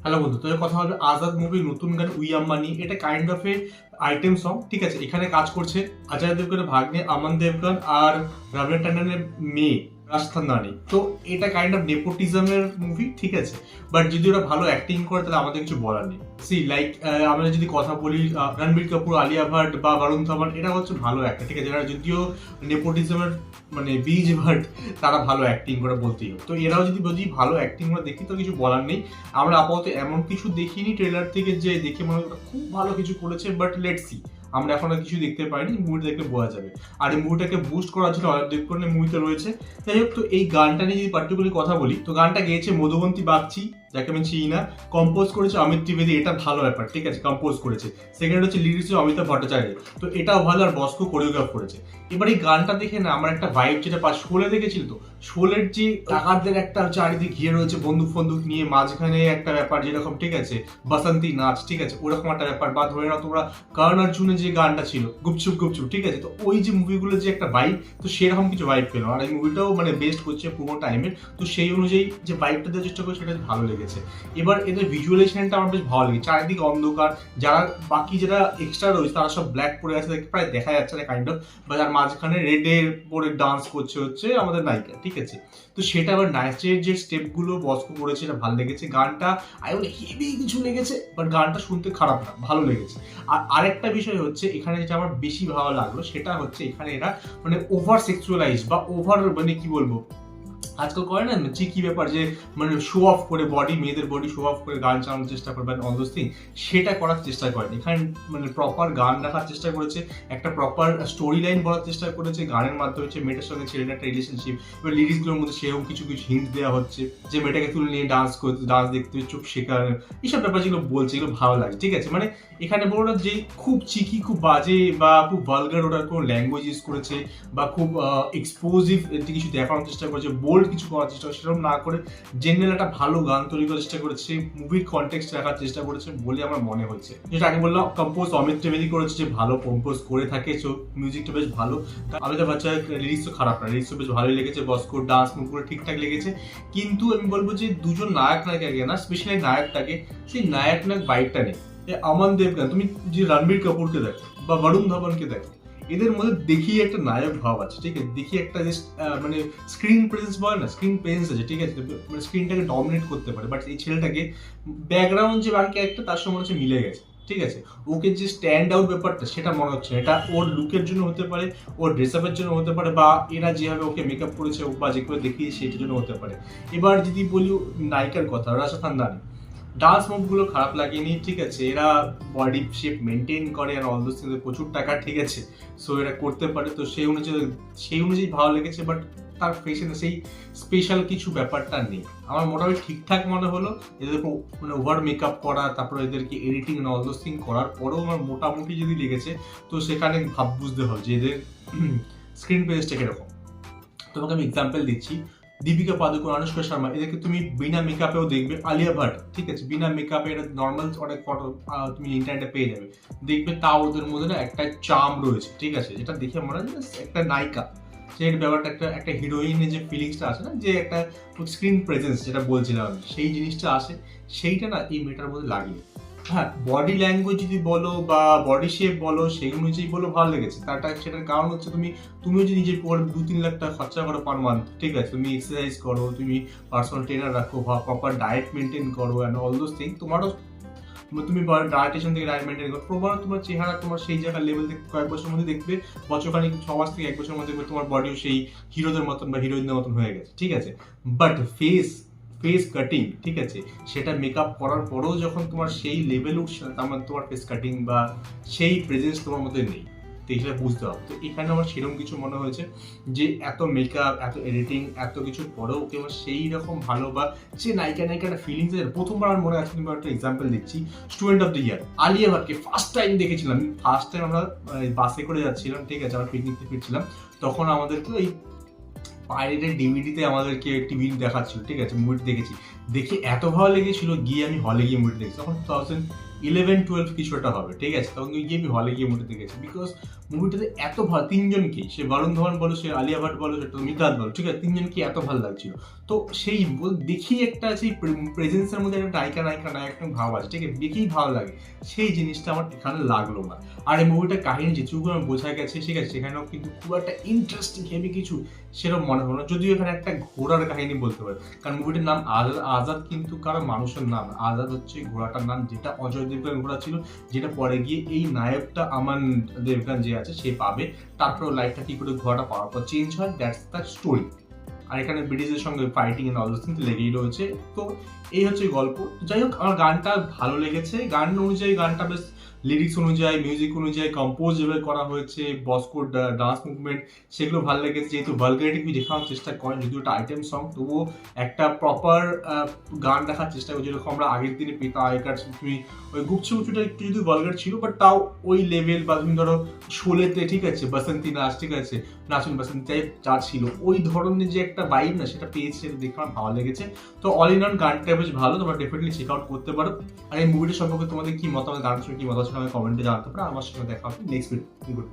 Hello বন্ধু, তোদের কথা হবে আজাদ মুভির নতুন গান উই আম্মা নিয়ে। এটা kind of A item song, ঠিক আছে। এখানে কাজ করছে অজয় দেবগনের ভাগ্নে আমান দেবগন আর রবীন্দ্র ট্যান্ডনের মেয়ে রাজস্থানী। তো এটা কাইন্ড অফ নেপোটিজমের মুভি, ঠিক আছে। বাট যদি ওরা ভালো অ্যাক্টিং করে তাহলে আমাদের কিছু বলার নেই। সি লাইক আমরা যদি কথা বলি রণবীর কাপুর, আলিয়া ভাট বা বরুণ ধাওয়ান, এরা হচ্ছে ভালো অ্যাক্টর, ঠিক আছে। যারা যদিও নেপোটিজমের মানে বীজ, বাট তারা ভালো অ্যাক্টিং করে বলতেই হবে। তো এরাও যদি ভালো অ্যাক্টিং করে দেখি তো কিছু বলার নেই। আমরা আপাতত এমন কিছু দেখিনি ট্রেলার থেকে যে দেখে মনে হয় খুব ভালো কিছু করেছে, বাট লেটস সি। আমরা এখন কিছু দেখতে পাইনি, মুভিটা দেখলে বোঝা যাবে। আর এই মুভিটাকে বুস্ট করার জন্য অজয় দেবগনের মুভিতে রয়েছে। যাই হোক, তো এই গানটা নিয়ে যদি পার্টিকুলারলি কথা বলি, তো গানটা গেয়েছে মধুবন্তী বাগচি, যাকে আমি চিনি না। কম্পোজ করেছে অমিত ত্রিবেদী, এটা ভালো ব্যাপার, ঠিক আছে, কম্পোজ করেছে। সেকেন্ড হচ্ছে লিরিক্স অমিতাভ ভট্টাচার্য, তো এটাও ভালো। আর বস্কো কোরিওগ্রাফ করেছে। এবার এই গানটা দেখে না আমার একটা ভাইব যেটা শোলে দেখেছিল, তো শোলের যে টাকারদের একটা চারিদিকে ঘিরে রয়েছে বন্দুক ফন্দুক নিয়ে, মাঝখানে একটা ব্যাপার যেরকম, ঠিক আছে, বাসন্তী নাচ, ঠিক আছে, ওরকম একটা ব্যাপার। বা ধরে নাও তোমরা কর্ণ অর্জুনের যে গানটা ছিল গুপচুপ গুপচুপ, ঠিক আছে, তো ওই যে মুভিগুলো যে একটা ভাইব, তো সেরকম কিছু ভাইব পেলো। আর এই মুভিটাও মানে বেস্ট করছে পুরো টাইমের, তো সেই অনুযায়ী যে ভাইবটা দেওয়ার চেষ্টা করছে সেটা ভালো লেগেছে। এবার এদের ভিজুয়ালাইজেশনটা আমার বেশ ভালো লেগেছে। চারিদিকে অন্ধকার, যারা বাকি যারা এক্সট্রা রয়েছে তারা সব ব্ল্যাক পরে আছে, প্রায় দেখা যাচ্ছে না কাইন্ড অফ। বা যার মাঝখানে রেডের পরে ডান্স করছে হচ্ছে আমাদের নায়িকা, ঠিক আছে। তো সেটা আবার নাচের যে স্টেপগুলো বস্কো করেছে এটা ভালো লেগেছে। গানটা আই বলে হেভি কিছু লেগেছে, বাট গানটা শুনতে খারাপ না, ভালো লেগেছে। আর আরেকটা বিষয় হচ্ছে এখানে যেটা আমার বেশি ভালো লাগলো সেটা হচ্ছে এখানে এরা মানে ওভার সেক্সুয়ালাইজ বা ওভার মানে কি বলবো, আজকাল করে না চিকি ব্যাপার, যে মানে শো অফ করে বডি, মেয়েদের বডি শো অফ করে গান চালানোর চেষ্টা করবেন অল দোজ থিং, সেটা করার চেষ্টা করেন। এখানে মানে প্রপার গান রাখার চেষ্টা করেছে, একটা প্রপার স্টোরি লাইন বলার চেষ্টা করেছে গানের মাধ্যমে, হচ্ছে মেয়েটার সঙ্গে ছেলেটার একটা রিলেশনশিপ। এবার লিরিক্সগুলোর মধ্যে সেরকম কিছু কিছু হিন্ট দেওয়া হচ্ছে, যে মেয়েটাকে তুলে নিয়ে ডান্স করতে, ডান্স দেখতে, চুপ শেখার, এইসব ব্যাপার যেগুলো বলছে এগুলো ভালো লাগে, ঠিক আছে। মানে এখানে বলো না যে খুব চিকি, খুব বাজে বা খুব ভালগার ওটার কোনো ল্যাঙ্গুয়েজ ইউজ করেছে, বা খুব এক্সপোজিভ কিছু দেখানোর চেষ্টা করেছে, বোল্ড কিছু করার চেষ্টা করেছে, সেরকম না করে জেনারেল একটা ভালো গান তৈরি করার চেষ্টা করেছে, মুভির কনটেক্সট রাখার চেষ্টা করেছে বলে আমার মনে হচ্ছে। যেটা আগে বললাম কম্পোজ অমিত ত্রিবেদী করেছে, যে ভালো কম্পোজ করে থাকে, সো মিউজিকটা বেশ ভালো। অমিতাভ বচ্চনের লিরিক্স তো খারাপ না, লিরিক্স বেশ ভালোই লেগেছে, বস্কো ডান্স মুভগুলো ঠিকঠাক লেগেছে। কিন্তু আমি বলবো যে দুজন নায়ক নায়িকাকে না, স্পেশালি নায়কটাকে, সেই নায়ক নায়ক বাইকটা নেই। আমান দেবগন, তুমি যে রণবীর কাপুরকে দেখো বা বরুণ ধাওয়ানকে দেখো, এদের মধ্যে দেখি একটা নায়ক ভাব আছে, ঠিক আছে। দেখি একটা যে মানে স্ক্রিন প্রেজেন্স বলে না, স্ক্রিন প্রেজেন্স আছে, ঠিক আছে, মানে স্ক্রিনটাকে ডমিনেট করতে পারে। বাট এই ছেলেটাকে ব্যাকগ্রাউন্ড যে বাকি ক্যারেক্টার তার সঙ্গে মনে হচ্ছে মিলে গেছে, ঠিক আছে। ওকে যে স্ট্যান্ড আউট ব্যাপারটা সেটা মনে হচ্ছে না। এটা ওর লুকের জন্য হতে পারে, ওর ড্রেস আপের জন্য হতে পারে, বা এরা যেভাবে ওকে মেকআপ করেছে বা যেভাবে দেখিয়েছে সেটার জন্য হতে পারে। এবার যদি বলি নায়িকার কথা, রাশা খানদানি, ডান্স মুভগুলো খারাপ লাগেনি, ঠিক আছে। এরা বডি শেপ মেনটেন করে আর অল দোজ থিংস, প্রচুর টাকা, ঠিক আছে, সো এরা করতে পারে, তো সেই অনুযায়ী ভালো লেগেছে। বাট তার ফেসে সেই স্পেশাল কিছু ব্যাপারটা নেই। আমার মোটামুটি ঠিকঠাক মনে হলো। এদের মানে ওভার মেকআপ করা, তারপরে এদেরকে এডিটিং অল দোজ থিং করার পরেও আমার মোটামুটি যদি লেগেছে, তো সেখানে ভাব বুঝতে হবে যে এদের স্ক্রিন প্রেজেন্সটা কিরকম। তোমাকে আমি এক্সাম্পল দিচ্ছি, দীপিকা পাদুকোন, অনুষ্কা শর্মা, এদেরকে তুমি বিনা মেকআপেও দেখবে। আলিয়া ভাট, ঠিক আছে, বিনা মেকআপে, এটা নর্মাল অনেক ফটো তুমি ইন্টারনেটে পেয়ে যাবে, দেখবে তাও ওদের মধ্যে না একটা চার্ম রয়েছে, ঠিক আছে, যেটা দেখে মনে হয় একটা নায়িকা, সেই ব্যাপারটা একটা একটা হিরোইনের যে ফিলিংসটা আছে না, যে একটা স্ক্রিন প্রেজেন্স যেটা বলছিলাম আমি, সেই জিনিসটা আসে, সেইটা না এই মেয়েটার মধ্যে লাগে। হ্যাঁ, বডি ল্যাঙ্গুয়েজ যদি বলো বা বডি শেপ বলো, সেই অনুযায়ী বলো ভালো লেগেছে। সেটার কারণ হচ্ছে তুমিও যদি নিজের পর 2-3 লাখ টাকা খরচা করো পার মান্থ, ঠিক আছে, তুমি এক্সারসাইজ করো, তুমি পার্সোনাল ট্রেনার রাখো, বা প্রপার ডায়েট মেনটেন করো অ্যান্ড অল দোজ থিং, তোমারও তুমি ডায়েটেশন থেকে ডায়েট মেনটেন করো, প্রপার তোমার চেহারা তোমার সেই জায়গার লেভেল থেকে কয়েক বছরের মধ্যে দেখবে, বছরখানিক 6 মাস থেকে 1 বছরের মধ্যে দেখবে তোমার বডিও সেই হিরোদের মতন বা হিরোইনদের মতন হয়ে গেছে, ঠিক আছে। বাট ফেস কাটিং, ঠিক আছে, সেটা মেকআপ করার পরেও যখন তোমার সেই লেভেল উঠছে না, তার মানে তোমার ফেস কাটিং বা সেই প্রেজেন্স তোমার মধ্যে নেই, তো এইটা বুঝতে হবে। তো এখানে আমার সেরকম কিছু মনে হয়েছে যে এত মেকআপ, এত এডিটিং, এত কিছুর পরেও ওকে আমার সেই রকম ভালো, বা যে নায়িকাটা ফিলিংস এর প্রথমবার আমার মনে আছে। তুমি একটা এক্সাম্পল দিচ্ছি, student of the year Alia ভাটকে ফার্স্ট টাইম দেখেছিলাম। ফার্স্ট টাইম আমরা বাসে করে যাচ্ছিলাম, ঠিক আছে, আমরা পিকনিক থেকে ফিরছিলাম, তখন আমাদেরকে ওই পাইরেটের ডিভিডিতে আমাদেরকে টিভি দেখাচ্ছিল, ঠিক আছে, মুভিটি দেখেছি, দেখে এত ভালো লেগেছিল, গিয়ে আমি হলে গিয়ে মুভিটি দেখছি, তখন 11-12 কিছু একটা হবে, ঠিক আছে? তখন গিয়ে আমি হলে গিয়ে মুভিটা দেখেছি, বিকজ মুভিটাতে এত ভালো, তিনজনকেই, সে বরুণ ধওয়ান বলো, সে আলিয়া ভাট বলো, সে মিতাদ বলো, ঠিক আছে, তিনজনকে এত ভালো লাগছিল। তো সেই দেখি একটা সেই প্রেজেন্সের মধ্যে একটা নায়ক ভাব আছে, ঠিক আছে, দেখেই ভালো লাগে, সেই জিনিসটা আমার এখানে লাগলো না। আর এই মুভিটার কাহিনী যেটুকু আমার বোঝা গেছে, ঠিক আছে, সেখানেও কিন্তু খুব একটা ইন্টারেস্টিং হেভি কিছু সেরকম মনে হলো না, যদিও এখানে একটা ঘোড়ার কাহিনী বলতে পারে, কারণ মুভিটার নাম আজাদ। আজাদ কিন্তু কারো মানুষের নাম, আজাদ হচ্ছে ঘোড়াটার নাম, যেটা অজয় দেবগান ঘোড়া ছিল, যেটা পরে গিয়ে এই নায়কটা আমান দেবগান যে আছে সে পাবে। তারপর লাইফটা কি করে ঘোড়াটা পাওয়ার পর চেঞ্জ হয়, দ্যাটস দ্য স্টোরি। আর এখানে ব্রিটিশদের সঙ্গে fighting and all this things লেগেই রয়েছে। তো এই হচ্ছে গল্প। যাই হোক, আমার গানটা ভালো লেগেছে, গান অনুযায়ী গানটা বেশ, লিরিক্স অনুযায়ী, মিউজিক অনুযায়ী, কম্পোজ যেভাবে করা হয়েছে, বসকোর ডান্স মুভমেন্ট, সেগুলো ভালো লেগেছে। যেহেতু ভালগারিটি দেখানোর চেষ্টা করেন, যদিও একটা আইটেম সং, তবুও একটা প্রপার গান দেখার চেষ্টা করে, যেরকম আমরা আগের দিনে পেতাম। আগেকার তুমি ওই গুপছু গুপছুটা একটু যদি ভালগার ছিল, বাট তাও ওই লেভেল, বা তুমি ধরো শোলেতে, ঠিক আছে, বাসন্তী নাচ, ঠিক আছে, নাচুন বাসন্তী টাইপ যা ছিল, ওই ধরনের যে একটা ভাইব না, সেটা পেয়েছে, দেখে আমার ভালো লেগেছে। তো অল ইন অন গানটা বেশ ভালো, তোমরা ডেফিনেটলি চেক আউট করতে পারো। আর এই মুভিটা সম্পর্কে তোমাদের কি মতামত, গান শুনে কি মতামত, আমি কমেন্টে জানাতে পারো। আমার সঙ্গে দেখা হবে নেক্সট ভিডিও।